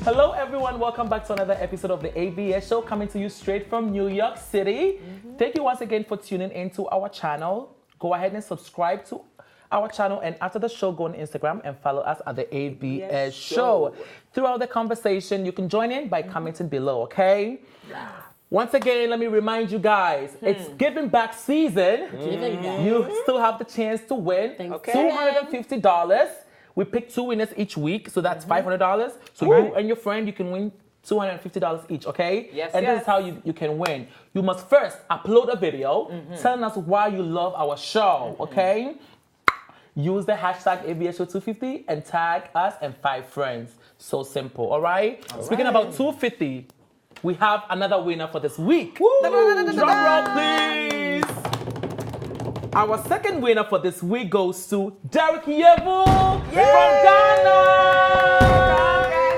Hello everyone, welcome back to another episode of the ABS show coming to you straight from New York City. Thank you once again for tuning into our channel. Go ahead and subscribe to our channel, and after the show, go on Instagram and follow us at the ABS show. Throughout the conversation, you can join in by commenting below, okay? Yeah. Once again, let me remind you guys, it's giving back season. You still have the chance to win $250. We pick 2 winners each week, so that's $500. So you and your friend, you can win $250 each, okay? And this is how you can win. You must first upload a video telling us why you love our show, okay? Use the hashtag ABSShow250 and tag us and 5 friends. So simple, all right? Speaking about 250, we have another winner for this week. Drum roll, please. Our second winner for this week goes to Derek Yevu from Ghana.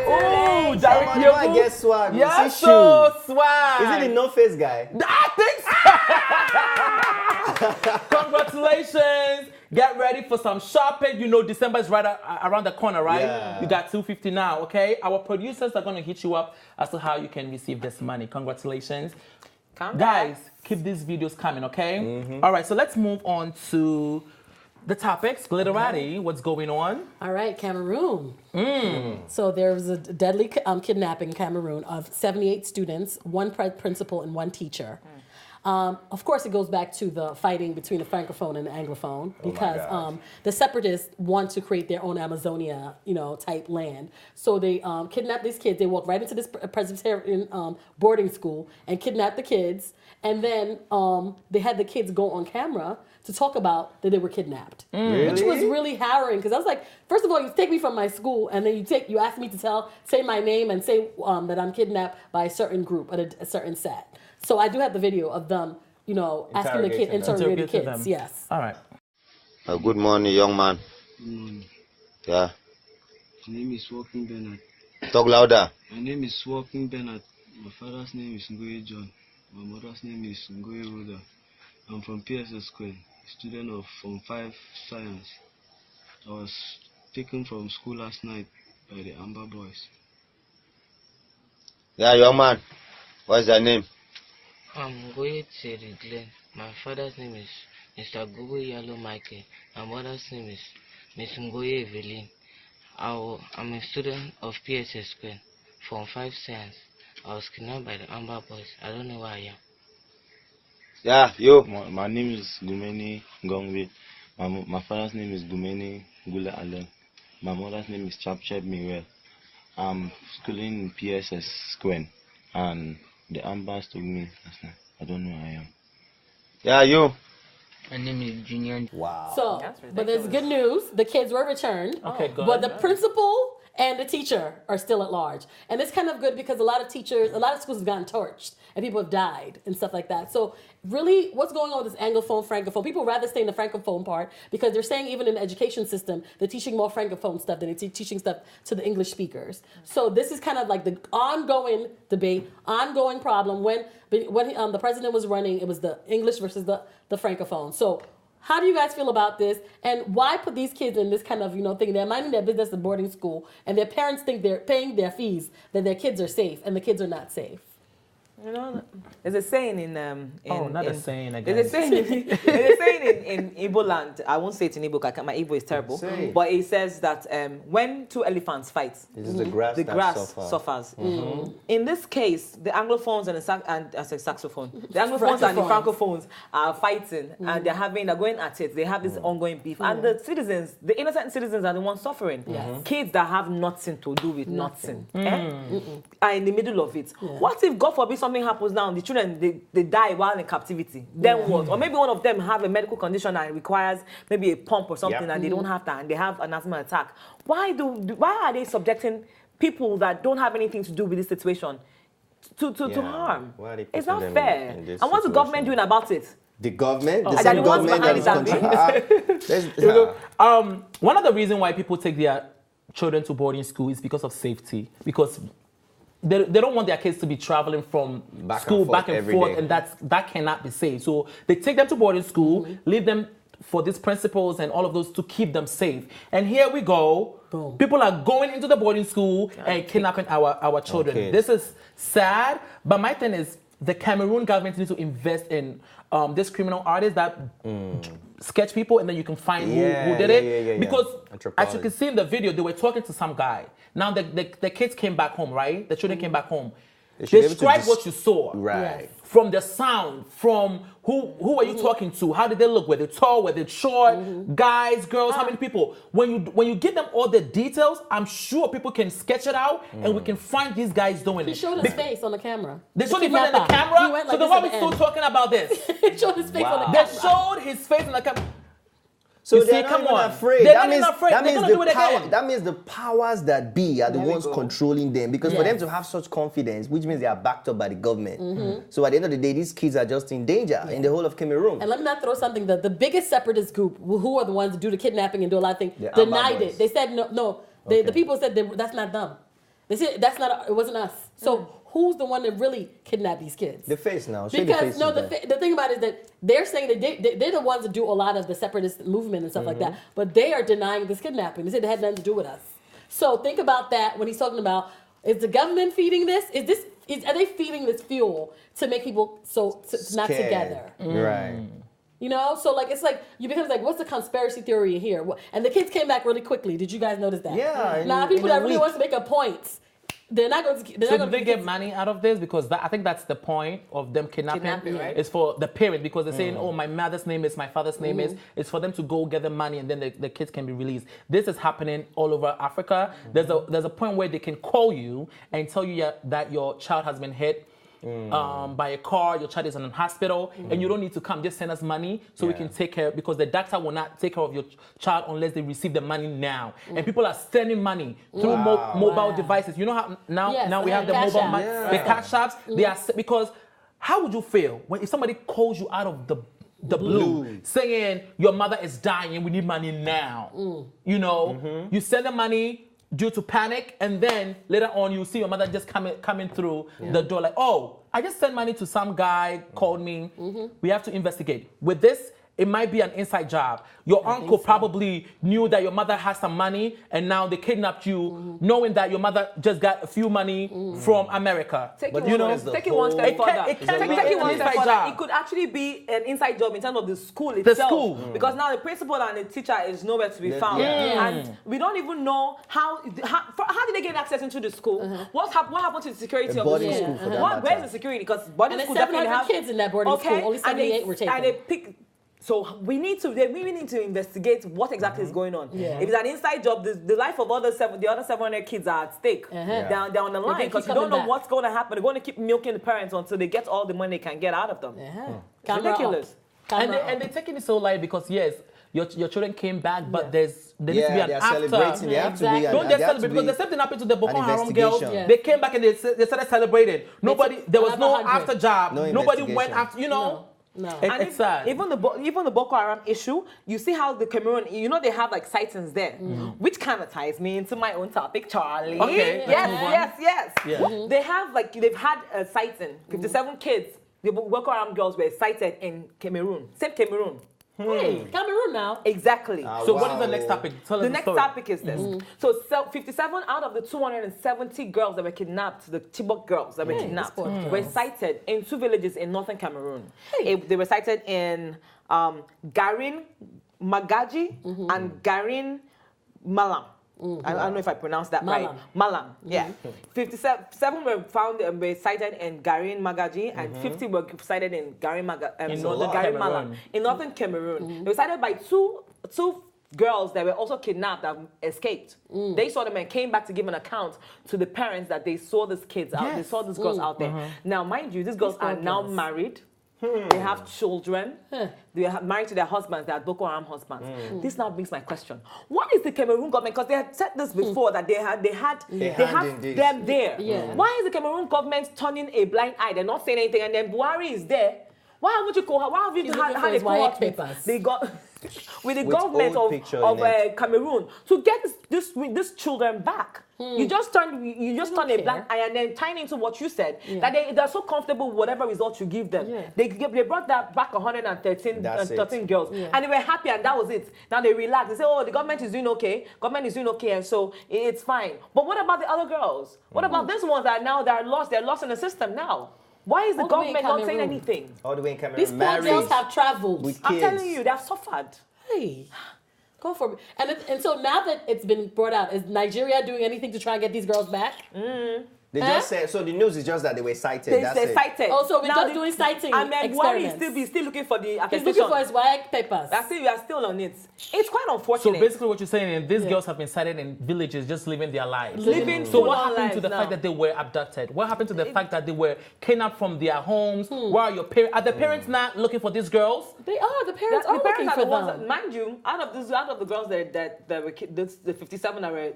Oh, Derek Yevu. I get swag. Yeah, so swag. Is it the No Face guy? I think so. Congratulations. Get ready for some shopping. You know, December is right around the corner, right? Yeah. You got $250 now, okay? Our producers are going to hit you up as to how you can receive this money. Congratulations. Guys, keep these videos coming, okay? All right, so let's move on to the topics. Glitterati, what's going on? All right, Cameroon. So there was a deadly kidnapping in Cameroon of 78 students, 1 principal and 1 teacher. Of course, it goes back to the fighting between the Francophone and the Anglophone because the separatists want to create their own Amazonia, type land. So they kidnapped these kids. They walked right into this Presbyterian boarding school and kidnapped the kids. And then they had the kids go on camera to talk about that they were kidnapped, which was really harrowing because I was like, first of all, you take me from my school, and then you ask me to say my name and say that I'm kidnapped by a certain group at a certain set. So I do have the video of them, asking the kids, interrogating kids. Them. Yes. All right. Good morning, young man. Good morning. Yeah. My name is Walking Bernard. Talk louder. My name is Walking Bernard. My father's name is Ngoye John. My mother's name is Ngoye Rhoda. I'm from PSS Square, student of Form 5 Science. I was taken from school last night by the Amber Boys. Yeah, young man. What's your name? I'm Ngoye Thierry Glenn. My father's name is Mr. Gogo Yalo Michael. My mother's name is Miss Ngoye Evelyn. I'm a student of PSS Square, Form 5 Science. I was kidnapped by the Amber Boys. I don't know where I am. Yeah, you. My name is Gumeni Ngongwe. My father's name is Gumeni Gula Allen. My mother's name is Chapchep Miwel. I'm schooling in PSS Square, and the Ambers told me last night. I don't know where I am. Yeah, you. My name is Junior. Wow. So, but there's good news. The kids were returned. Okay, good. But the principal and the teacher are still at large. And it's kind of good because a lot of schools have gotten torched and people have died and stuff like that. So really, what's going on with this Anglophone, Francophone? People rather stay in the Francophone part because they're saying even in the education system, they're teaching more Francophone stuff than they're teaching stuff to the English speakers. So this is kind of like the ongoing debate, ongoing problem. When the president was running, it was the English versus the Francophone. So how do you guys feel about this? And why put these kids in this kind of, thing? They're minding their business in boarding school, and their parents think they're paying their fees, that their kids are safe, and the kids are not safe. There's a saying in not a saying again. There's a saying in Igbo land. I won't say it in Igbo because my Igbo is terrible. But it says that when 2 elephants fight, the grass suffers. In this case, the Anglophones and the saxophone, the Anglophones and the Francophones are fighting, and they're going at it. They have this ongoing beef, and the innocent citizens are the ones suffering. Kids that have nothing to do with nothing are in the middle of it. What if, God forbid, something happens now, the children they die while in captivity? Then what? Or maybe one of them have a medical condition that requires maybe a pump or something, and they don't have that, and they have an asthma attack. Why are they subjecting people that don't have anything to do with this situation to harm? It's not fair. And what's the government doing about it? The government? The same government that is controlling. One of the reasons why people take their children to boarding school is because of safety. Because they don't want their kids to be traveling from school back and forth, and that cannot be safe. So they take them to boarding school, leave them for these principals and all of those to keep them safe. And here we go. Boom. People are going into the boarding school and kidnapping our children. Okay. This is sad, but my thing is the Cameroon government needs to invest in this criminal artists that sketch people, and then you can find who did it. Yeah. Because as you Anthropology. can see in the video, they were talking to some guy. Now the kids came back home, right? The children came back home. They should be able to Describe what you saw. Right. Yes. From the sound, from who are you talking to? How did they look? Were they tall? Were they short? Guys, girls, how many people? When you give them all the details, I'm sure people can sketch it out and we can find these guys doing He it. showed his face on the camera. They showed his face on the camera? He went So like then this why at are we the still end. talking about this? He showed his face on the They camera. showed his face on the camera. So You see, they're not come even on. afraid. They're that not means, even afraid. That They're means gonna the do it power. again. That means the powers that be are the There we ones go. controlling them. Because for Yes. them to have such confidence, which means they are backed up by the government. So at the end of the day, these kids are just in danger in the whole of Cameroon. And let me not throw something. The biggest separatist group, who are the ones that do the kidnapping and do a lot of things, The denied Amba it. boys. They said no. The people said that's not them. They said it wasn't us. So who's the one that really kidnapped these kids? The face now. Show the Because faces there. the thing about it is that they're saying that they're the ones that do a lot of the separatist movement and stuff like that, but they are denying this kidnapping. They said it had nothing to do with us. So think about that when he's talking about, is the government feeding this? Are they feeding this fuel to make people not Scared. together? Right. You know, so like it's like you become like, what's the conspiracy theory here? And the kids came back really quickly. Did you guys notice that? Yeah, Now in people a that really week. want to make a point, they're not going to. They're So not do going they to get money out of this? Because I think that's the point of them kidnapping. Kidnapping, right? It's for the parent, because they're saying, oh, my mother's name is, my father's name is. It's for them to go get the money and then the kids can be released. This is happening all over Africa. There's a point where they can call you and tell you that your child has been hit by a car, your child is in a hospital, and you don't need to come. Just send us money so we can take care, because the doctor will not take care of your child unless they receive the money now. And people are sending money through mobile devices. You know how now we have the Cash mobile App. money, the cash apps. They are because how would you feel if somebody calls you out of the blue saying your mother is dying and we need money now? You know, you send the money due to panic, and then later on you see your mother just coming through the door like, oh, I just sent money to some guy, called me. We have to investigate. With this, it might be an inside job. Your uncle probably knew that your mother has some money, and now they kidnapped you, knowing that your mother just got a few money from America. Take But it you one know, step the further. It can be Take it an one step inside further. job. It could actually be an inside job in terms of the school itself. school. Because now the principal and the teacher is nowhere to be found. yeah. And we don't even know how did they get access into the school? What happened to the security A of the boarding school? school for that Where's matter. the security? Because boarding And school there's definitely 700 have kids in that boarding school. Only 78 were taken. And they pick. So we need to investigate what exactly is going on. Yeah. If it's an inside job, the life of the other 700 kids are at stake down the line, they because keep you don't know coming back. what's going to happen. They're going to keep milking the parents until they get all the money they can get out of them. It's ridiculous. And they're taking it so light because yes, your children came back, but there needs to be an they're after. celebrating. They have to be. Don't they just have to celebrate, because be the same thing happened to the Boko an Haram girls. investigation. They came back and they started celebrating. There was no another 100. after job. No Nobody went investigation. after. You know. No. It's sad. Even the Boko Haram issue, you see how the Cameroon, they have like sightings there, which kind of ties me into my own topic, Charlie. Okay, let's move on. Yes. Yeah. They've had a sighting. 57 kids, the Boko Haram girls were sighted in Cameroon. Same Cameroon. Hey, Cameroon now. Exactly. So what is the next topic? Tell us The the next story. topic is this. So 57 out of the 270 girls that were kidnapped, the Chibok girls that were kidnapped, these poor were girls. sighted in 2 villages in northern Cameroon. They were sighted in Garin Magaji and Garin Malam. I don't know if I pronounced that right. Malam, yeah. 57 were found were sighted in Garin Magaji, and 50 were sighted in Garin Malam in northern Cameroon. They were sighted by two girls that were also kidnapped that escaped. They saw them and came back to give an account to the parents that they saw these kids out. They saw these girls out there. Now, mind you, these girls are now married. They have children. They are married to their husbands. They are Boko Haram husbands. This now brings my question: what is the Cameroon government? Because they had said this before that they had them there. Yeah. Why is the Cameroon government turning a blind eye? They're not saying anything, and then Buhari is there. Why haven't you called her? Why have you He's had looking for a his co-op? papers. They got. with the With government old of picture in it. Cameroon to get these children back. You just turn a black eye and then tying into what you said that they're so comfortable with whatever result you give them. They brought that back 113 girls and they were happy and that was it. Now they relax. They say, oh, the government is doing okay. Government is doing okay, and so it's fine. But what about the other girls? What about these ones that now they're lost? They're lost in the system now. Why is the government not saying anything? All the way in Cameroon. These poor girls have traveled. with I'm kids. telling you, they've suffered. Hey, go for it. And so now that it's been brought out, is Nigeria doing anything to try and get these girls back? They just said, so the news is just that they were cited. That's They're it. cited. Oh, so we're Now just doing citing and then Buhari experiments. is still looking for the He's attestation. looking for his YX papers. We are still on it. It's quite So unfortunate. basically what you're saying is these girls have been sighted in villages just living their lives. Living So what full-on happened to lives the now. fact that they were abducted? What happened to the fact that they were kidnapped from their homes? Where are your parents? Are the parents not looking for these girls? They are. The parents The are parents looking are for the ones them. that, mind you, out of the girls that were the 57 that were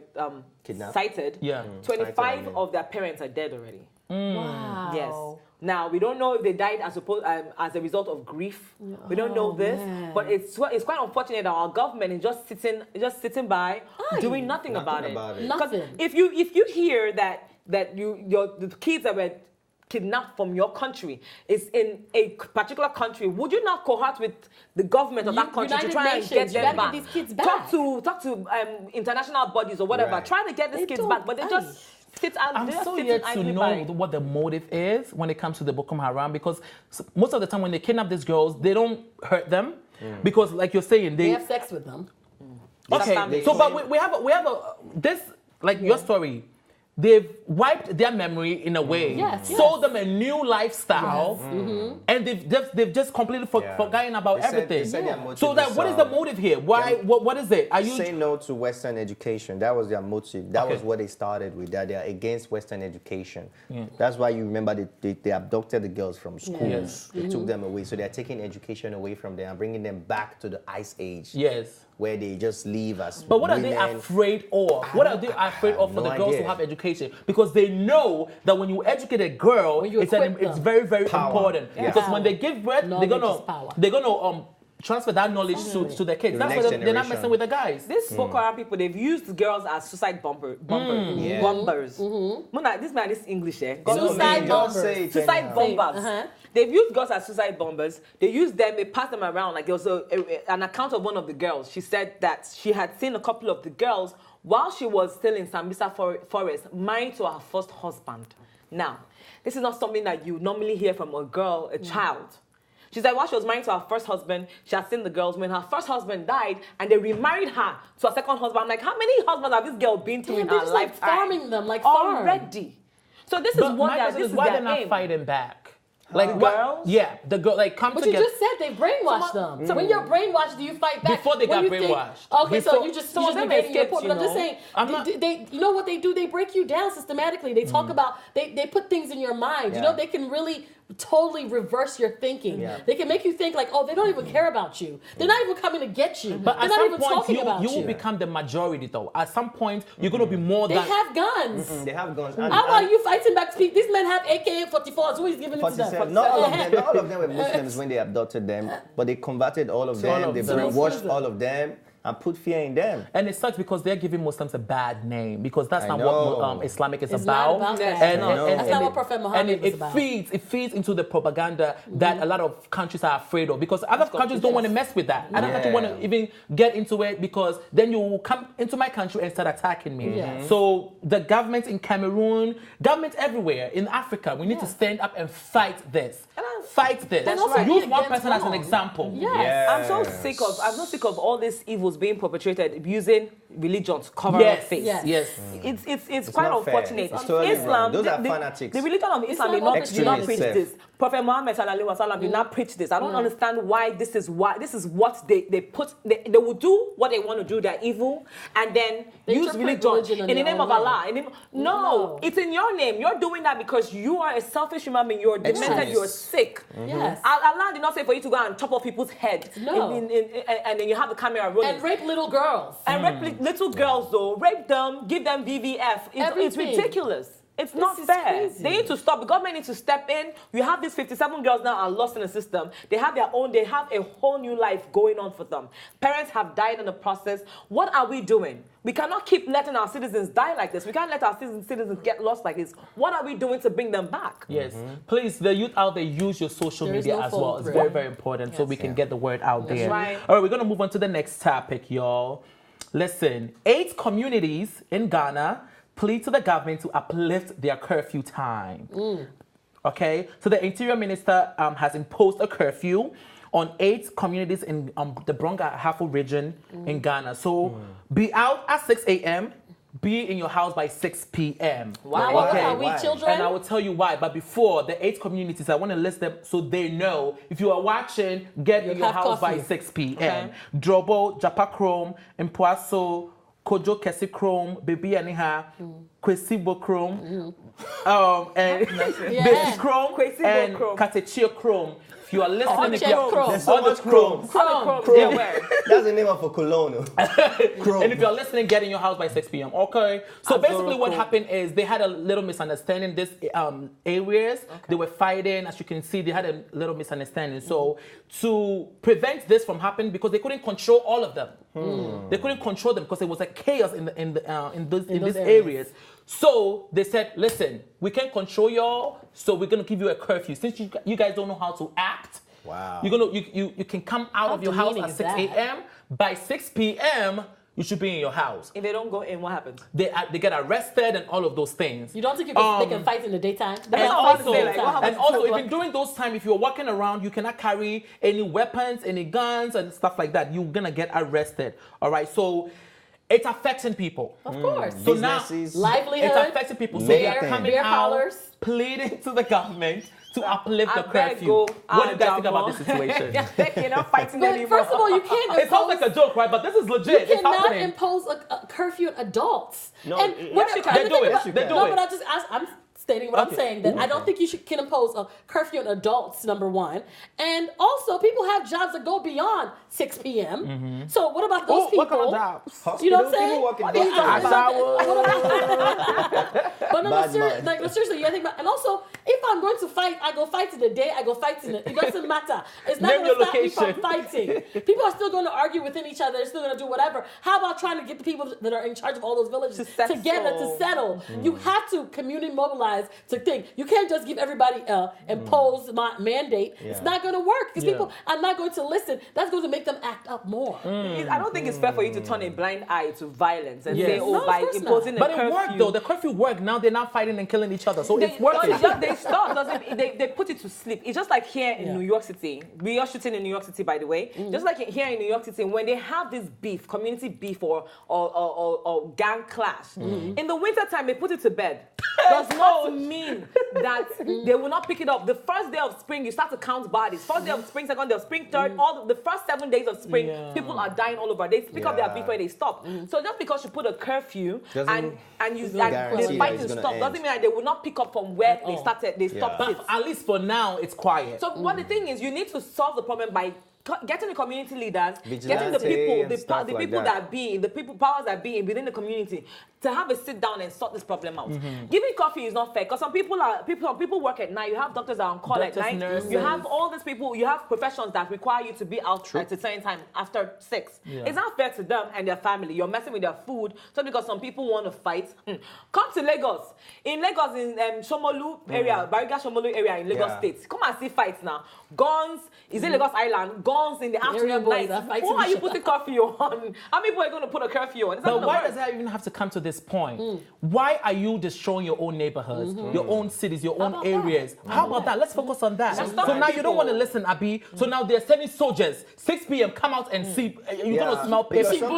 Kidnapped? cited, Yeah. 25 Cited, of their parents are dead already. Wow. Yes. Now we don't know if they died as a result of grief. We don't know this, but it's quite unfortunate that our government is just sitting by, doing nothing about it. Nothing. If you hear that the kids that were kidnapped from your country is in a particular country, would you not cohort with the government of that country to United try Nations, and get you them gotta back? get these kids back. Talk to international bodies or whatever. Right. Try to get these They kids don't- back, but they just sit and I'm they just so sit yet to idly know by. what the motive is when it comes to the Boko Haram, because most of the time when they kidnap these girls, they don't hurt them because, like you're saying, They have sex with them. okay. family. So, but we have this, like your story. They've wiped their memory in a way, sold them a new lifestyle, and they've just completely forgotten about everything. They said their motive So that is, what is the motive here? Why? What is it? Are you say no to Western education? That was their motive. That was what they started with. That they are against Western education. That's why you remember they abducted the girls from schools. They took them away. So they are taking education away from them and bringing them back to the Ice Age. Yes. Where they just leave us. But what are they afraid of? What are they afraid of for the girls to have education? Because they know that when you educate a girl, it's very, very important. Because when they give birth, they're gonna transfer that knowledge to their kids. That's why they're not messing with the guys. These Boko Haram people, they've used girls as suicide bombers. This man is English, eh? Suicide bombers. Suicide bombers. They've used girls as suicide bombers. They used them, they passed them around. Like there was an account of one of the girls. She said that she had seen a couple of the girls while she was still in Sambisa Forest, married to her first husband. Now, this is not something that you normally hear from a girl, a child. She said while she was married to her first husband, she had seen the girls. When her first husband died and they remarried her to a second husband, I'm like, how many husbands have this girl been through in her lifetime? Like farming them, like farm. Already. So this is what why they're not fighting back. Like girls? Yeah, the girl come but together. you just said they brainwashed them. So when you're brainwashed, do you fight back? Before they got brainwashed. Okay, so you just negating your point. But I'm just saying, they you know what they do? They break you down systematically. They talk about they put things in your mind. You know, they can really totally reverse your thinking. They can make you think like, oh, they don't even care about you. They're not even coming to get you. But they're at not some even point, talking about you will become the majority, though. At some point, you're going to be more They than... have guns. They have guns. How are you fighting back? These men have AK-44s. Who is giving it to them? Not all of them were Muslims when they abducted them, but they converted all of them. They brainwashed all of them and put fear in them. And it sucks because they're giving Muslims a bad name because that's not what Islamic is It's about. not about that. And That's not what Prophet Muhammad was about. It feeds into the propaganda that a lot of countries are afraid of because other countries don't want to mess with that. Other countries want to even get into it because then you will come into my country and start attacking me. Yes. So the government in Cameroon, government everywhere in Africa, we need to stand up and fight this. Fight this. That's right. Use one person as an example. Yes. I'm so sick of all these evils being perpetrated using religion to cover up face. Yes. It's quite unfortunate. It's totally Islam, wrong. Those are fanatics. The religion of Islam did not preach this. Prophet Muhammad sallallahu alaihi wasallam did not preach this. I don't understand why this is what they put. They will do what they want to do. They're evil, and then They use religion in the name of Allah. No, it's in your name. You're doing that because you are a selfish human being. You're demented. You're sick. Yes. Allah did not say for you to go and chop off people's heads. No. And then you have the camera rolling. And rape little girls. And rape little girls, though. Rape them, give them VVF. It's Everything. ridiculous. It's not fair. Crazy. They need to stop. The government needs to step in. You have these 57 girls now are lost in the system. They have their own, they have a whole new life going on for them. Parents have died in the process. What are we doing? We cannot keep letting our citizens die like this. We can't let our citizens get lost like this. What are we doing to bring them back? Yes. Please, the youth out there, use your social media as well. It's very, very important so we can get the word out there. That's right. All right, we're going to move on to the next topic, y'all. Listen, 8 communities in Ghana plead to the government to uplift their curfew time. Okay, so the Interior Minister has imposed a curfew on 8 communities in the Brong-Ahafo region in Ghana. So be out at 6 a.m., be in your house by 6 p.m. Wow. Okay. Are we children? And I will tell you why. But before, the 8 communities, I want to list them so they know. If you are watching, get in your house by 6 p.m. Okay. Drobo, Japakrom, Mpoaso, Kojo Kesikrom, Baby Aniha, Kwesibo Chrome, and Baby Chrome, and Katechia Chrome. If you are listening, there's so much Chrome. That's the name of a cologne. Chrome. And if you're listening, get in your house by 6 p.m. Okay. So basically, what happened is they had a little misunderstanding. These areas they were fighting. As you can see, they had a little misunderstanding. So to prevent this from happening, because they couldn't control all of them, they couldn't control them because it was a chaos in these areas. So they said, listen, we can't control y'all, so we're gonna give you a curfew. Since you guys don't know how to act, you can come out of your house at 6 a.m. By 6 p.m. you should be in your house. If they don't go in, what happens? They get arrested and all of those things. You don't think they can fight in the daytime? And also, even during those times, if you're walking around, you cannot carry any weapons, any guns, and stuff like that. You're gonna get arrested. All right, so it's affecting people. Of course. So now, livelihood, it's affecting people. So they're coming out, pleading to the government to uplift the curfew. What do you guys think about this situation? They're not fighting anymore. First of all, you can't impose... It sounds like a joke, right? But this is legit. You cannot impose a curfew on adults. No, and they do it. But I just ask... I'm stating what I'm saying, that I don't think you can impose a curfew on adults, number one. And also, people have jobs that go beyond 6 p.m. So what about those people? What kind of jobs? You know what I'm saying? But no, seriously, you think about, and also, if I'm going to fight, I go fight in the day, I go fight in it doesn't matter. It's not going to stop me from fighting. People are still going to argue within each other, they're still going to do whatever. How about trying to get the people that are in charge of all those villages together to settle? You have to community mobilize to think. You can't just give everybody impose mandate. It's not going to work because people are not going to listen. That's going to make them act up more. I don't think it's fair for you to turn a blind eye to violence and say, by imposing a curfew. But it worked though. The curfew worked. Now they're not fighting and killing each other. So it's working. They stopped. They put it to sleep. It's just like here in New York City. We are shooting in New York City, by the way. Just like here in New York City, when they have this beef, community beef or gang clash, in the winter time they put it to bed. Does not mean that they will not pick it up. The first day of spring, you start to count bodies. First day of spring, second day of spring, third, all the first 7 days of spring, people are dying all over. They pick up their beef where they stop. So just because you put a curfew and the fighting stop doesn't mean that they will not pick up from where they started. They stopped it. At least for now, it's quiet. So what the thing is, you need to solve the problem by getting the community leaders, getting the people, the people that be, the people powers that be within the community to have a sit down and sort this problem out. Giving coffee is not fair because some people work at night. You have doctors that are on call at night. Nurses. You have all these people. You have professions that require you to be out at a certain time after 6. It's not fair to them and their family. You're messing with their food just because some people want to fight. Come to Lagos. In Lagos, in Shomolu area, Bariga Shomolu area in Lagos State. Come and see fights now. Guns. Is it Lagos Island? Guns in the afternoon, night. Who are you putting curfew on? How many people are going to put a curfew on? But why does that even have to come to this point? Why are you destroying your own neighborhoods, your own cities, your own areas? How about that? Let's focus on that. So now you don't want to listen, Abi. So now they're sending soldiers. 6 p.m. Come out and see. You're going to smell pepper. You're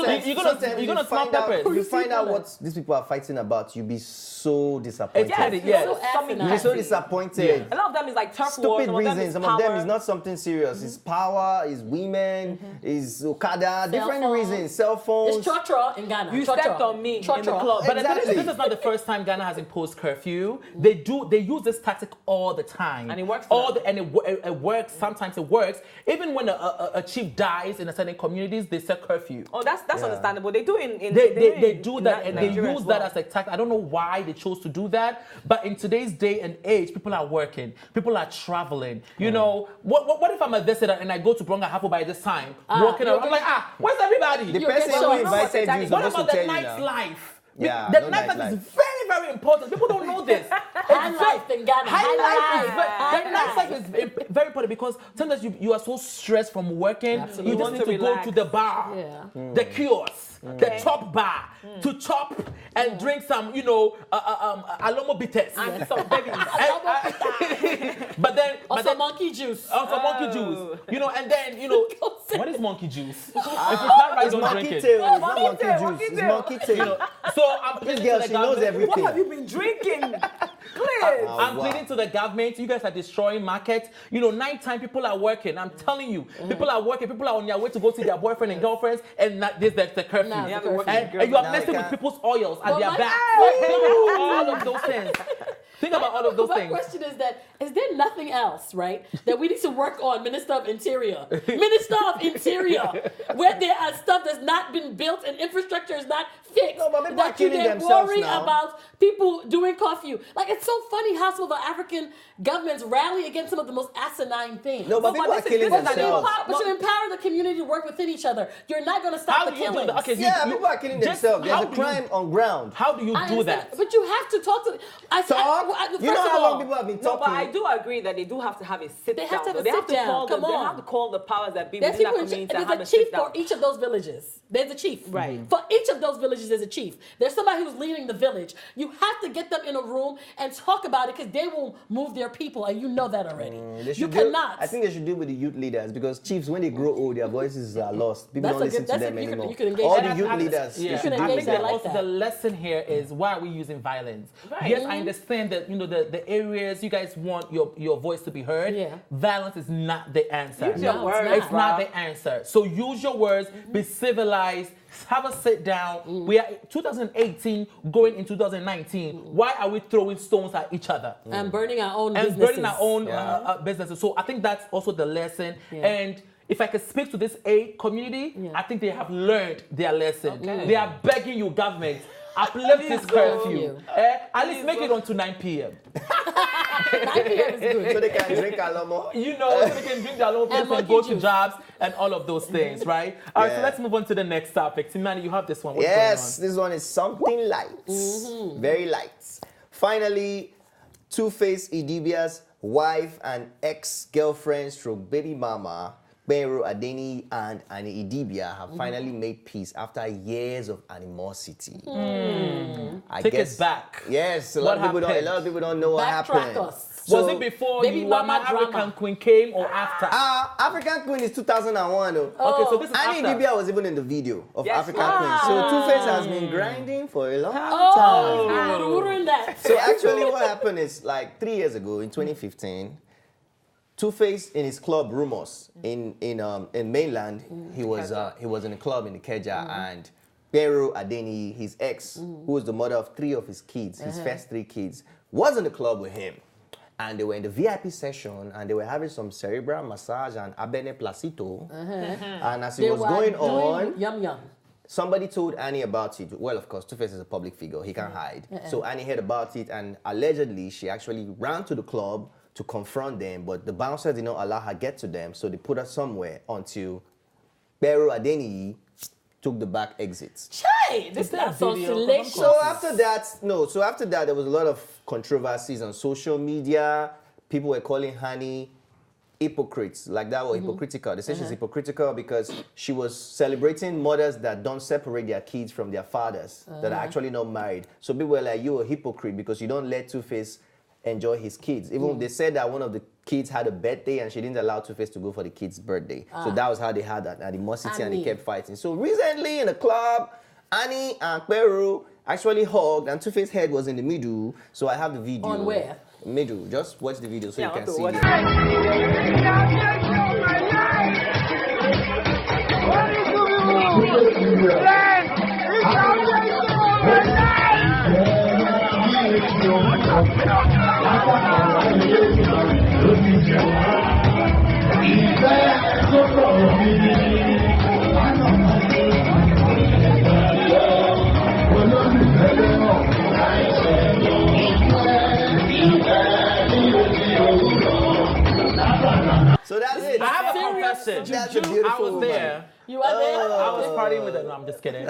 going to smell peppers. You find out what these people are fighting about, you'll be so disappointed. You'll be so disappointed. A lot of them is like turf wars. Stupid reasons. Some of them is not something serious. It's power, it's women, it's Okada, different reasons. Cell phones. It's chotra in Ghana. You stepped on me in the club. But the thing is, this is not the first time Ghana has imposed curfew. They use this tactic all the time, and it works. It works. Sometimes it works. Even when a chief dies in a certain communities, they set curfew. Oh, that's understandable. They do They do that, and they Nigeria use as well. that as a tactic. I don't know why they chose to do that, but in today's day and age, people are working, people are traveling. You know, what if I'm a visitor and I go to Bronga Hapo by this time, walking around, I'm like, where's everybody? The person who invited you is What supposed to about the tell you now. nightlife? Yeah, the no nightlife nightlife. is very, very important. People don't know this. High life in Ghana. The nightlife is very important because sometimes you are so stressed from working. Absolutely. You just need to go to the bar, the kiosk, the top bar to chop and drink some, alomo bitters. And some babies. But then Also monkey juice. some monkey juice. And then what is monkey juice? If it's not right, It's don't monkey drink it. tail. It's not monkey juice. It's monkey tail. So I'm This pleading girl, to the she knows government. everything. What have you been drinking? Please. I'm pleading to the government. You guys are destroying markets. Nighttime people are working. I'm telling you, people are working. People are on their way to go see their boyfriend and girlfriends, and there's the curfew. Now the curfew. And you are Now messing they with can't. people's oils at Well, their my- back. All of those things. Think about all of those My things. question is that, is there nothing else, right, that we need to work on, Minister of Interior? Minister of Interior, where there are stuff that's not been built and infrastructure is not fixed. No, but people are that you killing then themselves worry now. about people doing curfew. Like, it's so funny how some of the African governments rally against some of the most asinine things. No, but people are killing this is an themselves. But you empower the community to work within each other. You're not going to stop How the do you do killings. that? Okay, Yeah, people are killing just themselves. There's how a do crime on ground. How do you I do understand, that? but you have to talk to. Talk? You know how long people have been No, but talking? I do agree that they do have to have a sit They down. have to have a They sit down. They Come on. have to call the powers that be There's within that people community and have there's a a chief sit down. for each of those villages. There's a chief. Right. For each of those villages, there's a chief. There's somebody who's leading the village. You have to get them in a room and talk about it because they will move their people, and you know that already. They You should cannot. I think they should deal with the youth leaders because chiefs, when they grow old, their voices are lost. People That's don't a good- listen to that's a- them you can- anymore. you can engage All that. the youth And- leaders, yeah. they should can deal I engage with think that that them. like also the lesson here is why are we using violence? Right. Yes, I understand that the areas you guys want your voice to be heard. Yeah. Violence is not the answer. Use your No, words, it's It's not the answer. So use your words, be civilized, have a sit down. We are 2018 going in 2019. Why are we throwing stones at each other? And burning our own And businesses. burning our own businesses. So I think that's also the lesson. Yeah. And if I could speak to this aid community, Yeah. I think they have learned their lesson. Okay. They are begging you, government, uplift this Please go. curfew. At least make it on to 9 p.m. 9 p.m. is good. So they can drink a lot more. So they can drink their own place and monkey go to juice. jobs and all of those things, right? All right, so Yeah. let's move on to the next topic. Timani, you have this one. What's Yes, going this one is something light. Very light. Finally, Two-Face Idibia's wife and ex-girlfriend stroke baby mama, Beru Adeni and Annie Idibia have finally made peace after years of animosity. I Take us back. Yes, a What lot of happened? people don't know what Backtrack happened. us. Was So- it before Baby you were my mama drama. African queen came or after? African Queen is 2001 though. Okay, so this is Annie after. Idibia was even in the video of Yes. African Queen. So Two-Face has been grinding for a long time. Oh, we're in that. So actually what happened is like 3 years ago in 2015, Two-Face in his club Rumors in mainland, he was in a club in the Keja and Beru Adeni, his ex, who was the mother of 3 of his kids, his first 3 kids, was in the club with him. And they were in the VIP session and they were having some cerebral massage and abene placito. And as it They was were going doing on, Yum yum. somebody told Annie about it. Well, of course, Two-Face is a public figure. He can't hide. So Annie heard about it, and allegedly, she actually ran to the club to confront them, but the bouncer did not allow her get to them, so they put her somewhere until Beru Adeni took the back exits. Chai, this there a is so video? salacious. So after that, there was a lot of controversies on social media. People were calling Honey hypocrites, like that were hypocritical. They say she's hypocritical because she was celebrating mothers that don't separate their kids from their fathers, that are actually not married. So people were like, you're a hypocrite because you don't let Two-Face enjoy his kids. Even they said that one of the kids had a birthday and she didn't allow Two-Face to go for the kid's birthday. So that was how they had that animosity and they Annie. kept fighting. So recently in the club, Annie and Peru actually hugged and Two-Face's head was in the middle. So I have the video. On where? Middle. Just watch the video so Yeah, you I can want to see watch it. What is going on? So that's it. I have a confession. That's a beautiful I was woman. there. You were there? I was partying with them. No, I'm just kidding.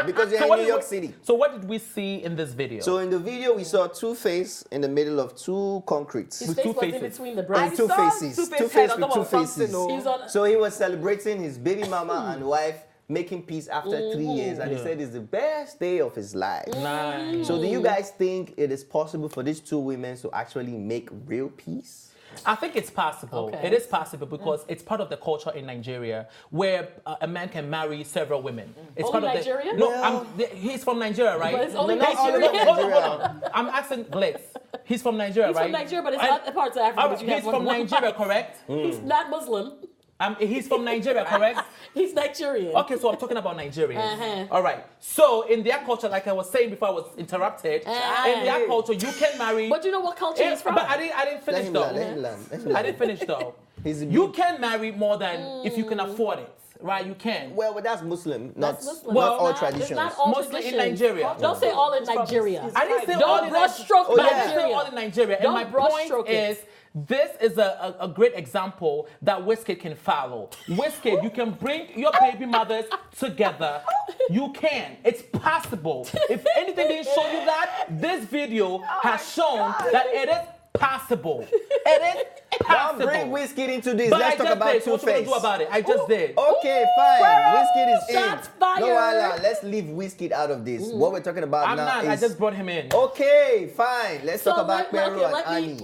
Because you're So in what New did York we- City. So what did we see in this video? So in the video, we saw Two-Face in the middle of two concretes. His With face two was in faces. between the And breasts. two saw faces. Two-Face Two-Face head on with top two of something, faces. no? He's on. So he was celebrating his baby mama and wife making peace after 3 years, and he said it's the best day of his life. Nice. So do you guys think it is possible for these two women to actually make real peace? I think it's possible. Okay. It is possible because it's part of the culture in Nigeria where a man can marry several women. It's Only part Nigeria? of the. No, Well- he's from Nigeria, right? But it's only not all of Nigeria. Nigeria. Hold on. I'm asking Glitz. He's from Nigeria, He's right? from Nigeria, but it's And- not parts of Africa. But you he's have from one Nigeria, wife. correct? He's not Muslim. He's from Nigeria, correct? He's Nigerian. Okay, so I'm talking about Nigerians. Uh-huh. All right. So in their culture, like I was saying before I was interrupted, in their culture, you can marry. But you know what culture he's from? But I didn't Let finish him though. learn, let him learn, let him I learn. didn't finish though. He's a You big- can marry more than if you can afford it, right? You can. Well, that's Muslim, not, That's Muslim. not It's all not- traditions. It's not all Mostly in traditions. Nigeria. Don't say all in Nigeria. I didn't say all Don't in brushstroke Oh, yeah. I didn't say Nigeria. all in Nigeria. And Don't my brush point stroke it. is, this is a great example that Wizkid can follow. Wizkid, you can bring your baby mothers together. You can. It's possible. If anything didn't show you that, this video has shown that it is possible. It is Don't possible. bring Wizkid into this. But Let's I talk just about did. So what you gonna Two-Face. do about it? I just did. Okay, fine. Wizkid is Shots in. fired. No, Ala, let's leave Wizkid out of this. What we're talking about I'm now not. is... I just brought him in. Okay, fine. Let's talk about Peru and Annie.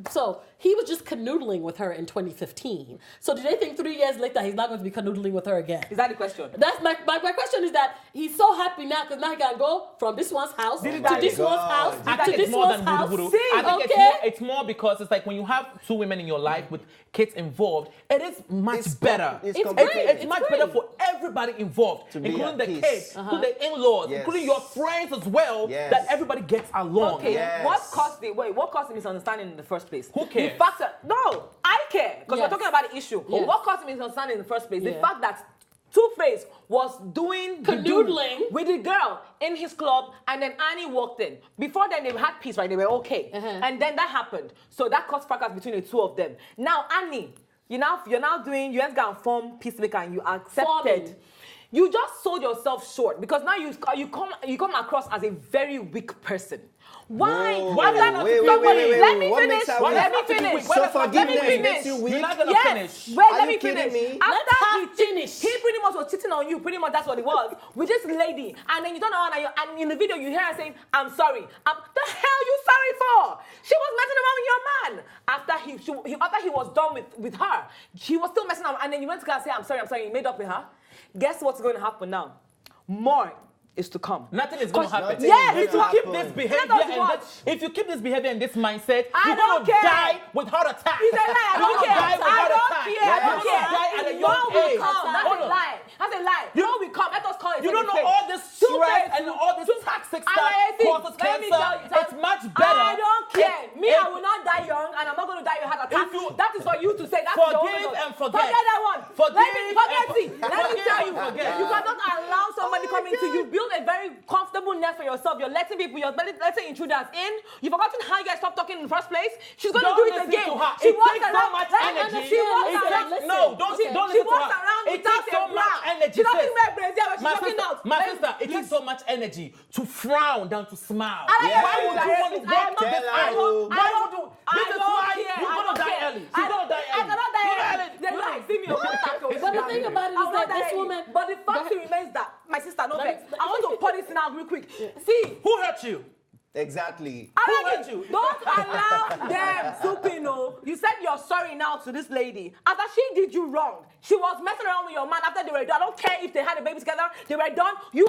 So he was just canoodling with her in 2015. So do they think 3 years later he's not going to be canoodling with her again? Is that the question? That's my question is that he's so happy now because now he can go from this one's house to that this God. one's house I to think this it's more one's than house. voodoo. See, I think okay? it's more because it's like when you have two women in your life with kids involved, it is much It's better. it's It's complicated. great. It's much better for everybody involved, To be including the at peace. kids, including the in-laws, Yes. including your friends as well, Yes. that everybody gets along. Okay, Yes. what caused the misunderstanding in the first place? Who cares? The fact that, no, I care because Yes. we're talking about the issue. Yes. What caused the misunderstanding in the first place? The Yeah. fact that Two-Face was doing the Canoodling. dude with the girl in his club, and then Annie walked in. Before then, they had peace, right? They were okay, and then that happened. So that caused fracas between the two of them. Now, Annie, you're now doing. You have gone form peacemaker, and you accepted. Forming. You just sold yourself short because now you come across as a very weak person. Why? Whoa. Why would I not? Wait, Somebody, wait. let me What finish. makes her Let me weak? finish. So forgiveness Let me makes you finish. weak? You're not gonna Yes. finish. Wait, Are let you me kidding finish. me? Let After her finish. he pretty much was cheating on you. Pretty much that's what it was with this lady. And then you don't know, and in the video you hear her saying, "I'm sorry." The hell you sorry for? She was messing around with your man. After he was done with her, he was still messing around. And then you went to go and say, "I'm sorry." You made up with her. Guess what's going to happen now? More is to come. Nothing is going to happen. Nothing Yeah, is If you gonna keep happen. this behavior Let us and watch. if you keep this behavior and this mindset, I you're don't gonna care. die with heart attack. He's a lie. I don't care. I don't care. I don't care. Die at a No young will age. come. That's Hold a on. lie. That's a lie. No will come. Let us call it. You don't know everything. all this stress Two-Face. and all this toxic And stuff I think, causes let me cancer. tell you, It's much better. I don't care. I will not die young, and I'm not going to die with heart attack. If you- That is for you to say. That's Forgive your own and forget. Forget that one. Forgive Let me and Let me forgive tell you. and forget. You cannot allow somebody coming to you. Build a very comfortable nest for yourself. You're letting people. You're letting intruders in. You've forgotten how you guys stopped talking in the first place. She's going to Don't do it listen again. to her. She It walks takes so around. much Let me energy. understand. She walks It around. takes- no, don't She listen to walks her. around It without takes so a bra. much energy, She doesn't sis. wear brazier when she's My walking sister, out. my sister, it takes so much energy to frown than to smile. I Why don't would you care. want to I walk don't- this I out? don't- Why would you? This is why care. you're I gonna don't die care. early. She's gonna die I early. cannot die You're early. early. They lie. See me on contact. But the thing about it is that this woman. But the fact remains that my sister, no vex. me- I want to put this now real quick. See, Who hurt you? Exactly. I Who like hurt it. you? Don't allow them, Supino. You said you're sorry now to this lady. After she did you wrong, she was messing around with your man after they were done. I don't care if they had a baby together, they were done. You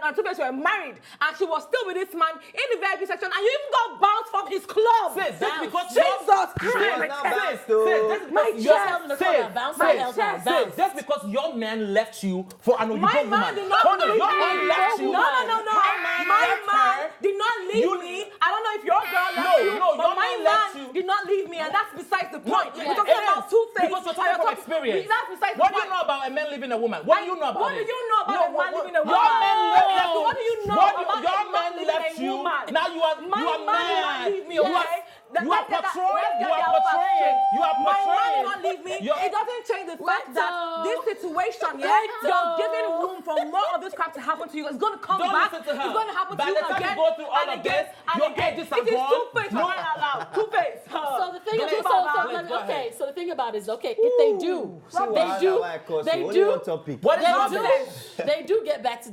and Two-Face were married, and she was still with this man in the VIP section, and you even got bounced from his club. Sis, just because Jesus She was Christ. not bounced, though. My chest. Bounce my health now, bounce. Just because your man left you for an My Oyibo man woman. did not Hold on, leave your me. man left you. No. My man My left man her. did not leave You- me. I don't know if leave me, and that's besides the point. No, We're talking about Two-Face. Because you're talking from experience. That's besides the What point. do you know about a man leaving a woman? What do you know about What do it? you know about a man leaving a woman? Your men left you. What do you know about Your a man man leaving left a you. woman? Now you are My man will mad. not leave me, You are- okay? You are portraying. You are My portraying. You are man will portraying. not leave me. You're- It doesn't change the fact that this situation, Right, you're giving room for more of this crap to happen to you. It's going to come Don't back. listen to her. It's going to happen By to you the time again you go through all and of again this, and your again. edges are It is gone. Two-Face for crying out loud. Two-Face. So the thing is, Please, so ahead. so the thing about it is, okay, if they do, What is wrong they with do,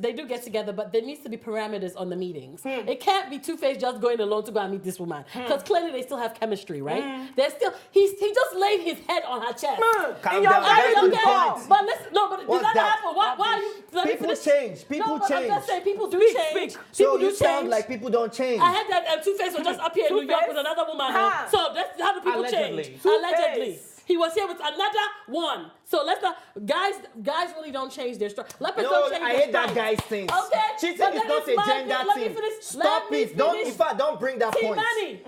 they do get together, but there needs to be parameters on the meetings. It can't be Two-Face just going alone to go and meet this woman, because clearly they still have chemistry, right? They're still, he just laid his head on her chest. Calm down. That's the point. But listen, no, but did What's that that? happen? Why are you? let me People finish. change. People No, but I'm change. just saying, people do change. So People you do sound change. like people don't change. I had that Two-Face was just up here in New York with another woman. Ha. So that's how do people Allegedly. change? Two-Face. Allegedly. He was here with another one. So let's not, guys really don't change their story. Leopards No, don't change I their hate that stripes. guy's thing. Okay. Cheating but is that not a my gender thing. Let me thing. finish. Stop Let me it. Don't, finish. in fact, don't bring that point. T-Manny.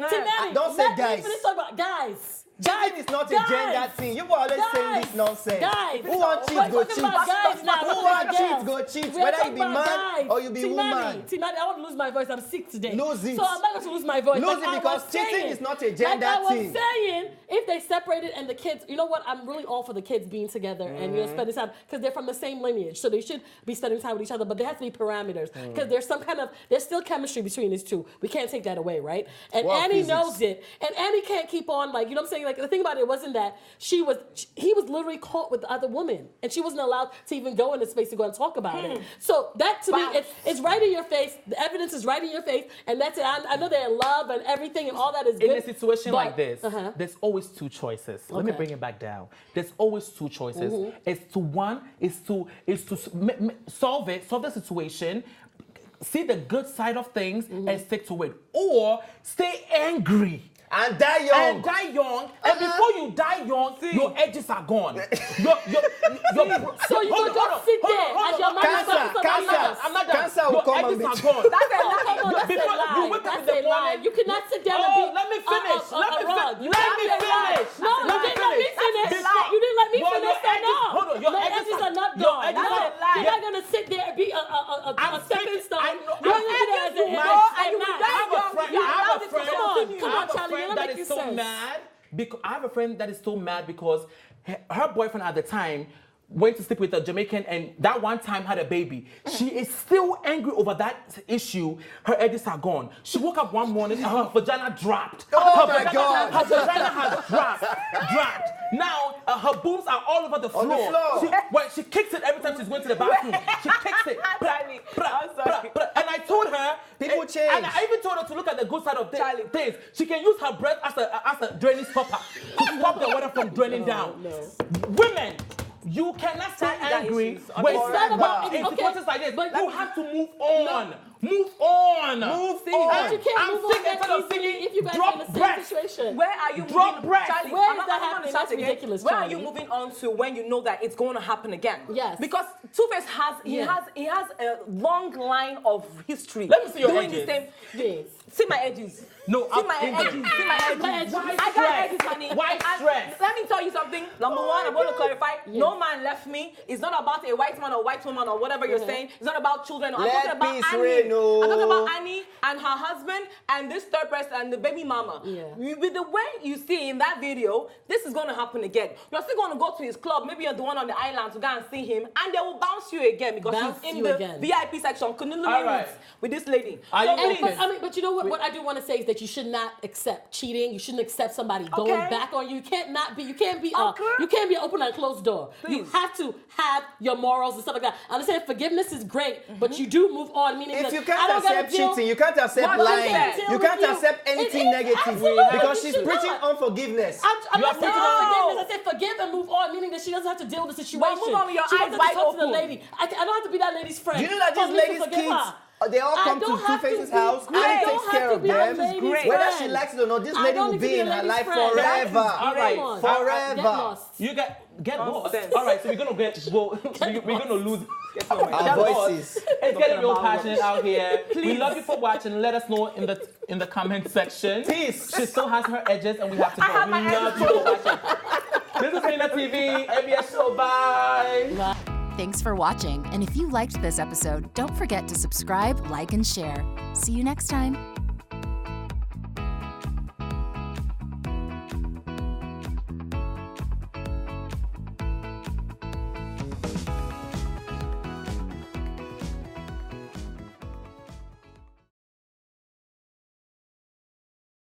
Don't say Let guys. me finish talking about guys. Cheating is not a gender thing. You were always saying this nonsense. Guys. Who want cheat, We're go talking cheat. about guys now. Who We're want talking cheat, about go girls. cheat. We're Whether you talking be about man guys. or you be woman. T-Manny, I want to lose my voice. I'm sick today. Lose it. So I'm not going to lose my voice. Lose Like it I because was cheating saying. is not a gender Like I was thing. saying, if they separated and the kids, you know what? I'm really all for the kids being together and spending time because they're from the same lineage, so they should be spending time with each other. But there has to be parameters because there's still chemistry between these two. We can't take that away, right? And Well, Annie physics. knows it, and Annie can't keep on like, you know what I'm saying? Like the thing about it wasn't that he was literally caught with the other woman, and she wasn't allowed to even go in the space to go and talk about it. So that to me, it's right in your face. The evidence is right in your face, and that's it. I know they're in love and everything, and all that is good. In a situation but- like this, there's always two choices. Let me Okay. bring it back down. There's always two choices. It's to solve the situation, see the good side of things, and stick to it, or stay angry. And die young. And before you die young, your edges are gone. So you will just sit there as your mother. Cancer will Your come and edges be are gone. That's a lie. Before you wake up in the morning, You cannot sit down and be let me finish. a rug. Let me finish. No, you didn't let me finish. You didn't let me Your finish. edges- No, hold on, your no, edges edges are- are not your gone. edges No, are- you're not gonna sit there and be a stepping stone. I know- You're I- gonna do that as a No, match. and you will die I have a friend. young. I have a Come on, friend. come on, I have a Charlie, friend you're that making is so sense. mad. Because I have a friend that is so mad because her boyfriend at the time went to sleep with a Jamaican and that one time had a baby. She is still angry over that issue. Her edges are gone. She woke up one morning and her vagina dropped. Oh Her my God. Her vagina has dropped. Now her boobs are all over the floor. On the floor. She kicks it every time she's going to the bathroom. She kicks it. Charlie, I'm sorry. And I told her, People and change. I even told her to look at the good side of Charlie. things. She can use her breath as a draining stopper to stop the water from draining down. Women, you cannot stay angry issues. when It's not about- in okay, situations like this. but You you- have to move on. Move on. Move But on. you can't I'm move sick on that instead of easily singing if you guys are drop in the same breath. situation. Where are you Drop moving, breath. Charlie? Where I'm is not- that I'm not gonna happening? shout That's again. ridiculous, Where are Charlie. you moving on to when you know that it's going to happen again? Yes. Because Two-Face has a long line of history. Let me see your doing edges. the same. Yes. See my edges. No, see I'm my in edges. there. See my edges. My edges. I Why got edges, honey. Why And stress? let me tell you something. Number one, I'm going to clarify. No man left me. It's not about a white man or white woman or whatever you're saying. It's not about children. I'm Let talking about peace Annie. reign, oh. I'm talking about Annie and her husband and this third person and the baby mama. Yeah. With the way you see in that video, this is going to happen again. You're still going to go to his club. Maybe you're the one on the island to go and see him, and they will bounce you again because Bounce she's in you the again. VIP section. All right. With this lady. Are So you please. okay? But you know what? What I do want to say is that you should not accept cheating. You shouldn't accept somebody going Okay. back on you. You can't be Okay. you can't be an open and closed door. You Please. have to have your morals and stuff like that. I understand forgiveness is great, but you do move on. Meaning If that you I can't don't gotta accept deal- cheating, you can't accept What lying, you said. you can't Deal with accept anything It- negative absolutely, because you she's should preaching not. unforgiveness. I'm You not are saying preaching forgiveness. I said forgive and move on, meaning that she doesn't have to deal with the situation. Well, move on with your she eyes doesn't wide talk to the open. lady. I don't have to be that lady's friend. Do you know that For these me to ladies' forgive kids, her. they all I come to don't have to Two-Face's be house and great. he I takes don't care have to of be a them. lady's Whether friend. she likes it or not, this I lady don't will need to be be a in her lady's life friend. forever. All right. Come on. Forever. Get lost. You get lost. Nonsense. All right, so we're gonna lose. Our voices. It's getting real passionate out here. We love you for watching. Let us know in the in the comment section. Peace. She still has her edges, and we have to go. I have We my love you for watching. This is Mina TV, ABS Show. Bye. Thanks for watching, and if you liked this episode, don't forget to subscribe, like, and share. See you next time.